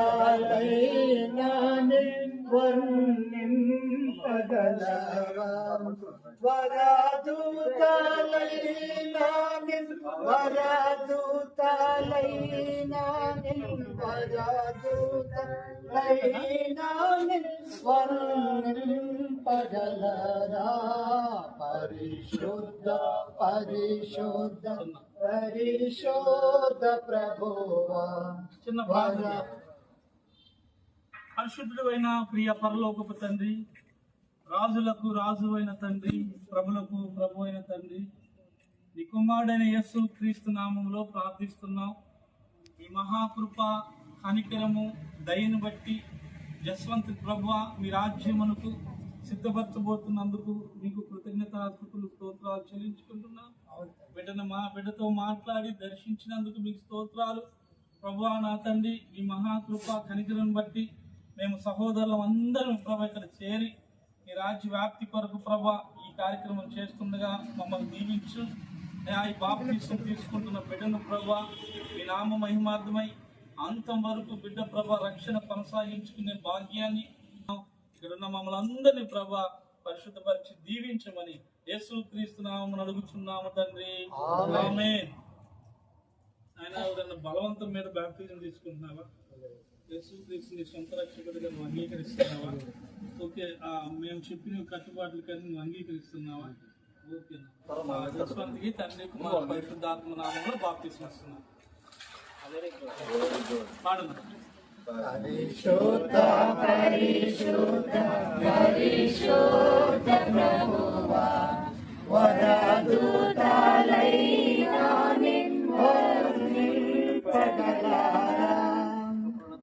వరాదుతలైనా వర్ణింపగలవా వరాదుతలైనా వర్ణింపగలరా పరిశుద్ధ పరిశుద్ధ పరిశోధ ప్రభువా. చిన్న పరిశుద్ధుడు అయిన ప్రియ పరలోకపు తండ్రి, రాజులకు రాజు అయిన తండ్రి, ప్రభులకు ప్రభు అయిన తండ్రి, నీ కుమారుడైన యేసు క్రీస్తు నామంలో ప్రార్థిస్తున్నాం. ఈ మహాకృప కనికరము దయను బట్టి జస్వంత్ ప్రభువా మీ రాజ్యమునకు సిద్ధపరచబోతున్నందుకు మీకు కృతజ్ఞతాస్తుతులు స్తోత్రాలు చెల్లించుకుంటున్నాం. బిడ్డతో మాట్లాడి దర్శించినందుకు మీకు స్తోత్రాలు ప్రభువా. నా తండ్రి ఈ మహాకృప కనికరం బట్టి మేము సహోదరులం అందరం ప్రభు ఇక్కడ చేరి ఈ రాజ్య వ్యాప్తి కొరకు ప్రభా ఈ కార్యక్రమం చేస్తుండగా మమ్మల్ని దీవించు. ఈ బాప్తిసం తీసుకుంటున్న బిడ్డను ప్రభా మీ నామ మహిమార్థమై అంతం వరకు బిడ్డ ప్రభా రక్షణ కొనసాగించుకునే భాగ్యాన్ని ఇక్కడున్న మమ్మల్ని అందరినీ ప్రభా పరిశుద్ధపరిచి దీవించమని యేసు క్రీస్తు నామమున అడుగుచున్నాము తండ్రి, ఆమేన్. ఆయన ఎవరన్నా బలవంతం మీద బాప్తిజం తీసుకుంటున్నావా? యేసు క్రీస్తుని సొంత రక్షకుడిగా నువ్వు అంగీకరిస్తున్నావా? ఓకే, మేము చెప్పిన కట్టుబాట్లు కానీ నువ్వు అంగీకరిస్తున్నావా? ఓకేనా? జస్వంత్కి తండ్రి కుమార పరిశుద్ధాత్మ నామంలో బాప్తిజం ఇస్తున్నాను. పాడను. పరిశుద్ధ పరిశుద్ధ పరిశుద్ధ ప్రభువా వరాదుతలైనా వర్ణింపగలరా